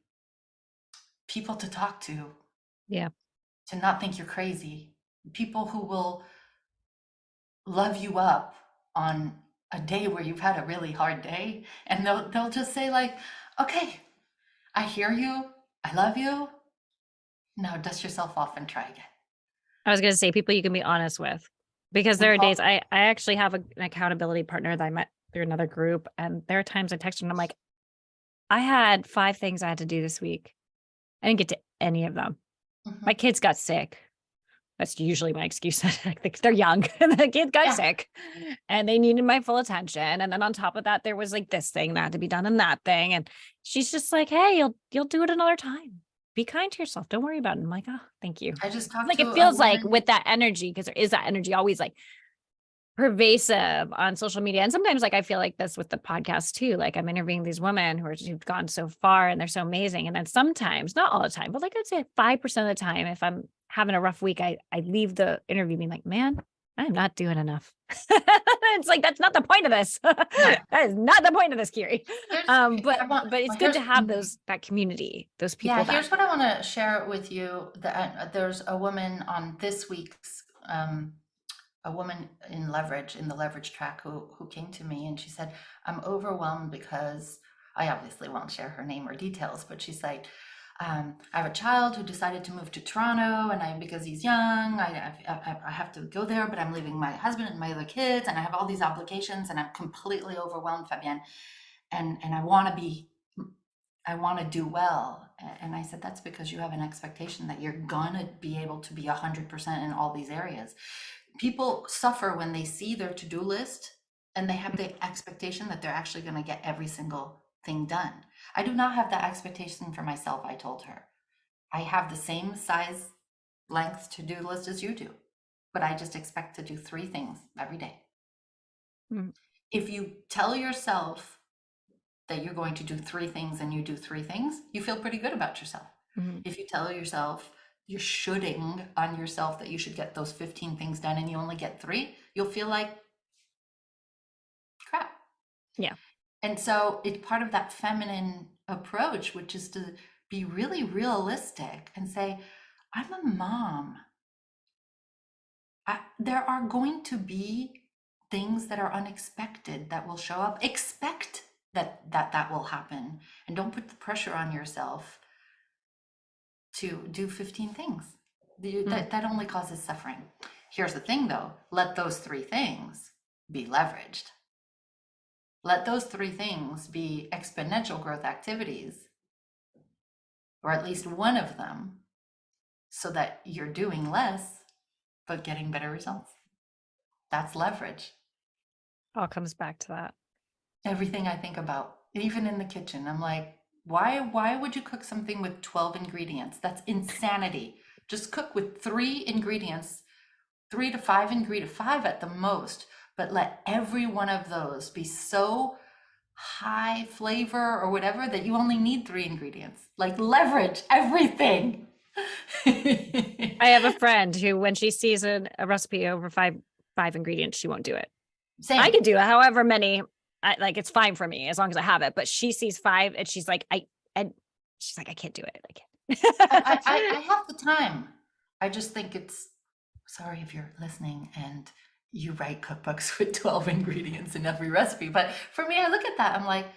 people to talk Yeah. to not think you're crazy, people who will love you up on a day where you've had a really hard day, and they'll just say like, okay, I hear you, I love you, now dust yourself off and try again. I was going to say people you can be honest with, because And there are days call. I actually have an accountability partner that I met through another group. And there are times I text her and I'm like, I had 5 things I had to do this week. I didn't get to any of them. My Mhm. kids got sick. That's usually my excuse. Like they're young and the kid got Yeah, sick and they needed my full attention. And then on top of that, there was like this thing that had to be done and that thing. And she's just like, hey, you'll do it another time. Be kind to yourself. Don't worry about it. I'm like, oh, thank you. I just talked Like to it a feels like woman. with that energy, because there is that energy always like pervasive on social media. And sometimes like I feel like this with the podcast too. Like I'm interviewing these women who've gone so far and they're so amazing. And then sometimes, not all the time, but like I'd say 5% of the time, if I'm having a rough week, I leave the interview being like, man, I'm not doing enough. It's like that's not the point of this. No, That is not the point of this, Kiri. here's I want, But it's well, good here's to have that community, those yeah, people that here's what I want to share with you. That there's a woman on this week's a woman in the leverage track who came to me and she said, I'm overwhelmed because I obviously won't share her name or details, but she's like, I have a child who decided to move to Toronto, and because he's young, I have to go there, but I'm leaving my husband and my other kids, and I have all these obligations, and I'm completely overwhelmed, Fabienne, and I want to do well. And I said, that's because you have an expectation that you're gonna be able to be 100% in all these areas. People suffer when they see their to-do list and they have the expectation that they're actually going to get every single thing done. I do not have that expectation for myself, I told her. I have the same size length to-do list as you do, but I just expect to do 3 things every day. Mm, If you tell yourself that you're going to do 3 things and you do 3 things, you feel pretty good about yourself. mhm. If you tell yourself you're shooting on yourself that you should get those 15 things done and you only get 3, you'll feel like crap. Yeah. And so it's part of that feminine approach, which is to be really realistic and say, I'm a mom. There are going to be things that are unexpected that will show up. Expect that will happen, and don't put the pressure on yourself to do 15 things. Mm, That only causes suffering. Here's the thing though, let those 3 things be leveraged. Let those 3 things be exponential growth activities, or at least one of them, so that you're doing less, but getting better results. That's leverage. all comes back to that. Everything I think about, even in the kitchen, I'm like, why would you cook something with 12 ingredients? That's insanity. Just cook with 3 ingredients, 3 to 5 ingredients, 5 at the most, but let every one of those be so high flavor or whatever that you only need 3 ingredients. Like leverage everything. I have a friend who, when she sees a recipe over five ingredients, she won't do it. I Same. can do it however many. Like it's fine for me as long as I have it. But she sees 5 and she's like, and she's like, I can't do it. I I can't. have the time. I just think it's, sorry if you're listening and you write cookbooks with 12 ingredients in every recipe. But for me, I look at that, I'm like,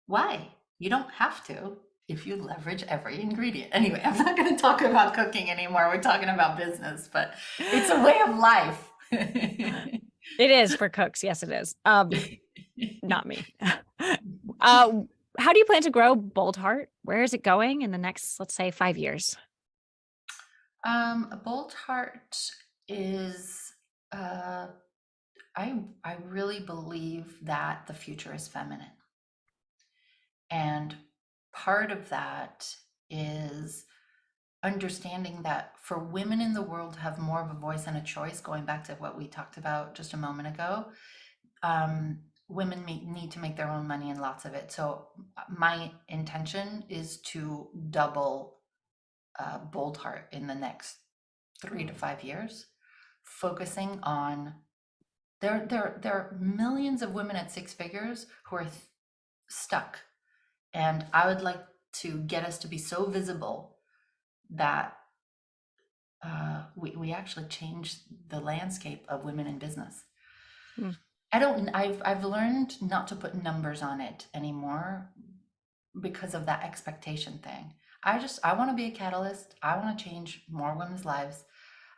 why? You don't have to if you leverage every ingredient. Anyway, I'm not going to talk about cooking anymore. We're talking about business, but it's a way of life. It is for cooks. Yes, it is. Not me. how do you plan to grow Bold Heart? Where is it going in the next, let's say, 5 years? A bold heart is, uh, I really believe that the future is feminine. And part of that is understanding that for women in the world to have more of a voice and a choice, going back to what we talked about just a moment ago, women need to make their own money and lots of it. So my intention is to double Bold Heart in the next 3 to 5 years, focusing on there are millions of women at six figures who are stuck, and I would like to get us to be so visible that we actually change the landscape of women in business. Mm. I've learned not to put numbers on it anymore because of that expectation thing. I want to be a catalyst. I want to change more women's lives.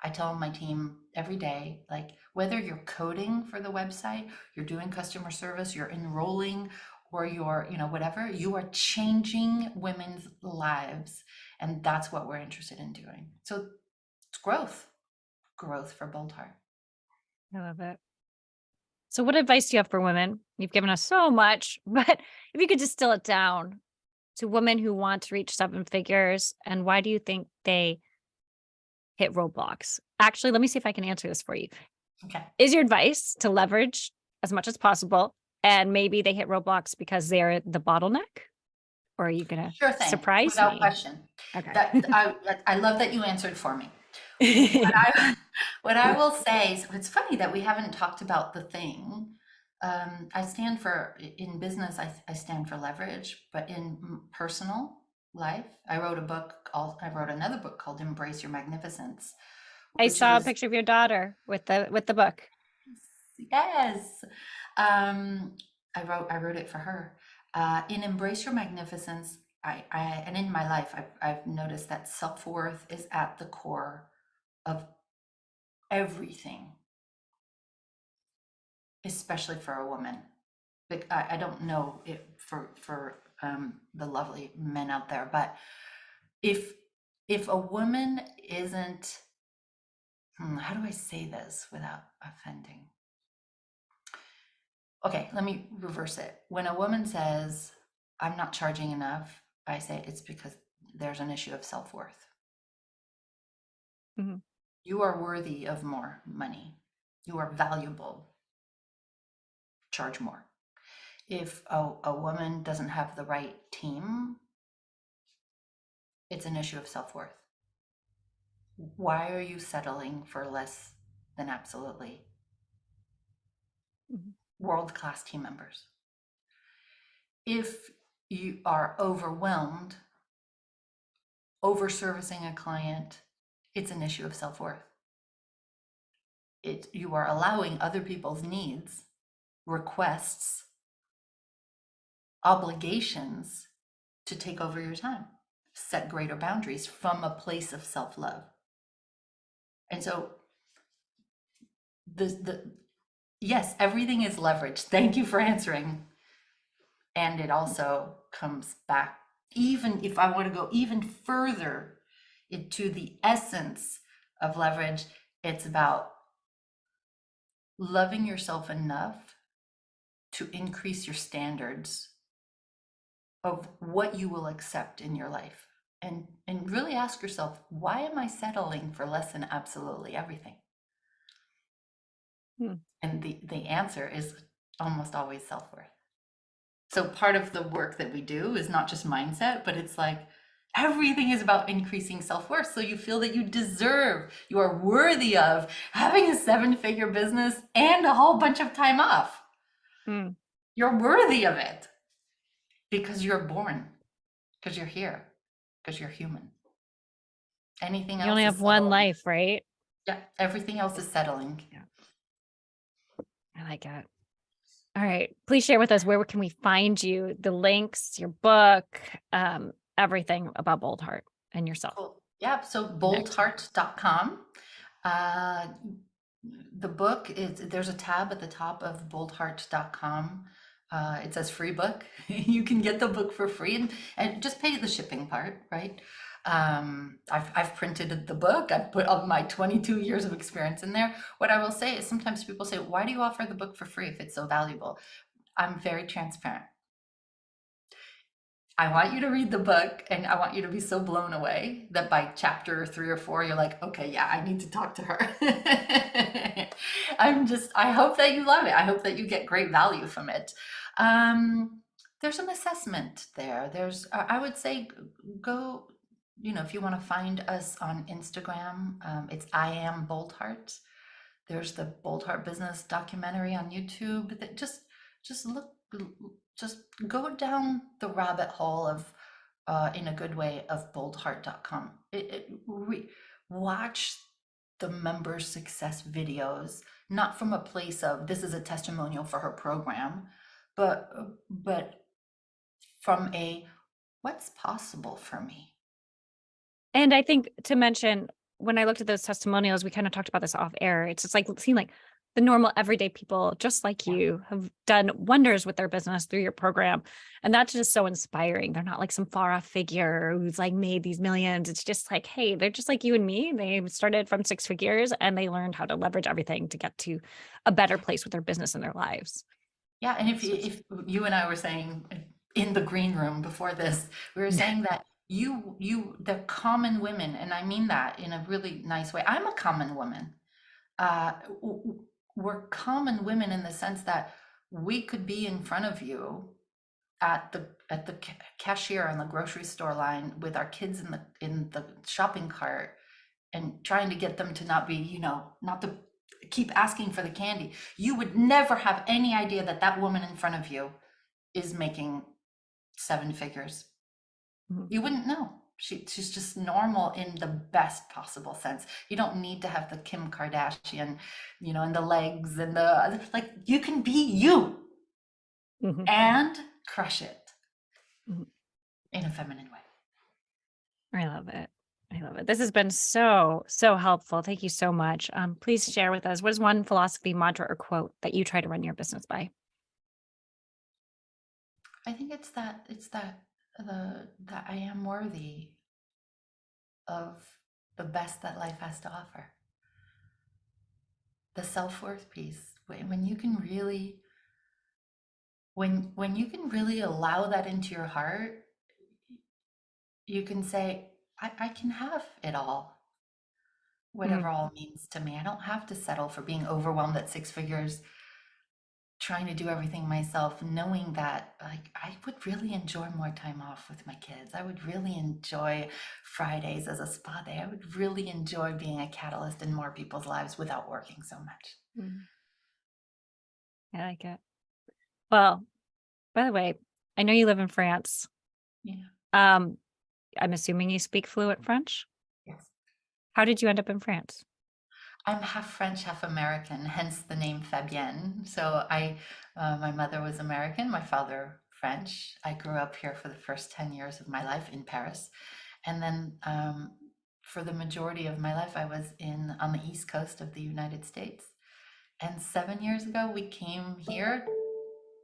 I tell my team every day, like, whether you're coding for the website, you're doing customer service, you're enrolling, or you're, whatever, you are changing women's lives. And that's what we're interested in doing. So it's growth for Bold Heart. I love it. So, what advice do you have for women? You've given us so much, but if you could distill it down to women who want to reach seven figures, and why do you think they hit roadblocks? Actually, let me see if I can answer this for you. Okay. Is your advice to leverage as much as possible, and maybe they hit roadblocks because they're the bottleneck? Or are you gonna Sure thing, surprise without me? question. Okay. I love that you answered for me. What I what I will say is, it's funny that we haven't talked about the thing. I stand for, in business, I stand for leverage, but in personal life, I wrote another book called Embrace Your Magnificence, I which saw a is, picture of your daughter with the book. yes. Um, I wrote it for her. In Embrace Your Magnificence, and in my life, I've noticed that self-worth is at the core of everything, especially for a woman. Like, I don't know if for the lovely men out there, but if a woman isn't, how do I say this without offending? Okay, let me reverse it. When a woman says, I'm not charging enough, I say it's because there's an issue of self-worth. Mhm. You are worthy of more money. You are valuable. Charge more. If a woman doesn't have the right team, it's an issue of self-worth. Why are you settling for less than absolutely Mhm. world-class team members? If you are overwhelmed, over-servicing a client, it's an issue of self-worth. You are allowing other people's needs, requests, obligations to take over your time. Set greater boundaries from a place of self-love. And so yes, everything is leverage. Thank you for answering. And it also comes back, even if I want to go even further into the essence of leverage, it's about loving yourself enough to increase your standards of what you will accept in your life. And really ask yourself, why am I settling for less than absolutely everything? Hmm. And the answer is almost always self-worth. So part of the work that we do is not just mindset, but it's like everything is about increasing self-worth. So you feel that you deserve, you are worthy of having a seven-figure business and a whole bunch of time off. Mm. You're worthy of it because you're born, because you're here, because you're human. Anything You only else is have one settling. life, right? Yeah, everything else is settling. Yeah. I like it. All right. Please share with us, where can we find you? The links, your book, everything about Bold Heart and yourself. Cool. Yeah, so Connect. boldheart.com. The book is, there's a tab at the top of boldheart.com It says free book. You can get the book for free and just pay the shipping part, right? I've printed the book. I've put all my 22 years of experience in there. What I will say is sometimes people say, why do you offer the book for free if it's so valuable? I'm very transparent. I want you to read the book and I want you to be so blown away that by chapter 3 or 4, you're like, okay, yeah, I need to talk to her. I hope that you love it. I hope that you get great value from it. There's an assessment there. I would say go, if you want to find us on Instagram, it's I am Boldheart. There's the Boldheart Business documentary on YouTube that just look, just go down the rabbit hole of, in a good way, of boldheart.com. Watch the member success videos, not from a place of this is a testimonial for her program, but from a what's possible for me. And I think to mention, when I looked at those testimonials, we kind of talked about this off air. It's just like, it seemed like the normal everyday people, just like Yeah. you, have done wonders with their business through your program. And that's just so inspiring. They're not like some far off figure who's like made these millions. It's just like, hey, they're just like you and me. They started from 6 figures and they learned how to leverage everything to get to a better place with their business and their lives. Yeah, and So if you and I were saying in the green room before this, we were saying that the common women, and I mean that in a really nice way. I'm a common woman. We're common women in the sense that we could be in front of you at the cashier on the grocery store line with our kids in the shopping cart and trying to get them to not be, not to keep asking for the candy. You would never have any idea that that woman in front of you is making 7 figures. Mhm. You wouldn't know. She's just normal in the best possible sense. You don't need to have the Kim Kardashian, and the legs and like, you can be you Mhm. and crush it Mhm. in a feminine way. I love it. I love it. This has been so, so helpful. Thank you so much. Please share with us, what is one philosophy, mantra, or quote that you try to run your business by? I think it's that that I am worthy of the best that life has to offer. The self-worth piece. When you can really when you can really allow that into your heart, you can say, I can have it all, Mhm. whatever all means to me. I don't have to settle for being overwhelmed at 6 figures, trying to do everything myself, knowing that, like, I would really enjoy more time off with my kids. I would really enjoy Fridays as a spa day. I would really enjoy being a catalyst in more people's lives without working so much. Mhm. I like it. Well, by the way, I know you live in France. Yeah. Um, I'm assuming you speak fluent French. Yes. How did you end up in France? I'm half French, half American, hence the name Fabienne. My mother was American, my father French. I grew up here for the first 10 years of my life in Paris. And then for the majority of my life, I was on the East Coast of the United States. And 7 years ago, we came here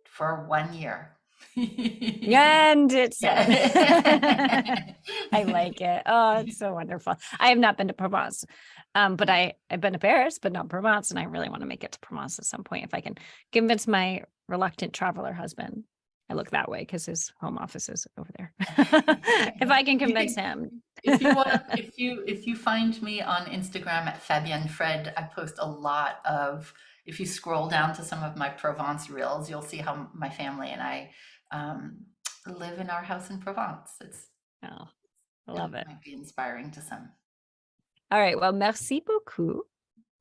for 1 year. And it's done. Yeah. I like it. Oh, it's so wonderful. I have not been to Provence, but I've been to Paris, but not Provence, and I really want to make it to Provence at some point if I can convince my reluctant traveler husband. I look that way because his home office is over there. If I can You convince can, him. if you want to, if you find me on Instagram at Fabienne Fred, I post a lot of, if you scroll down to some of my Provence reels, you'll see how my family and I live in our house in Provence. Oh, I It love it. might be inspiring to some. All right. Well, merci beaucoup.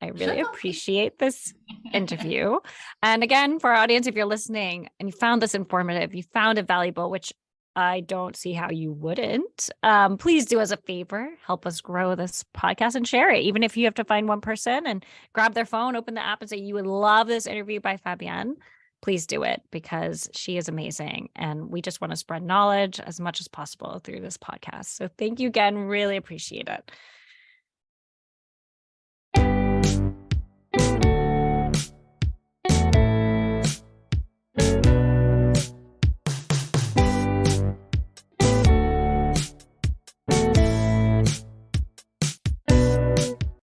I Je really t'en prie. appreciate this interview. And again, for our audience, if you're listening and you found this informative, you found it valuable, which I don't see how you wouldn't, please do us a favor, help us grow this podcast and share it. Even if you have to find one person and grab their phone, open the app and say, you would love this interview by Fabienne, please do it because she is amazing. And we just want to spread knowledge as much as possible through this podcast. So thank you again. Really appreciate it.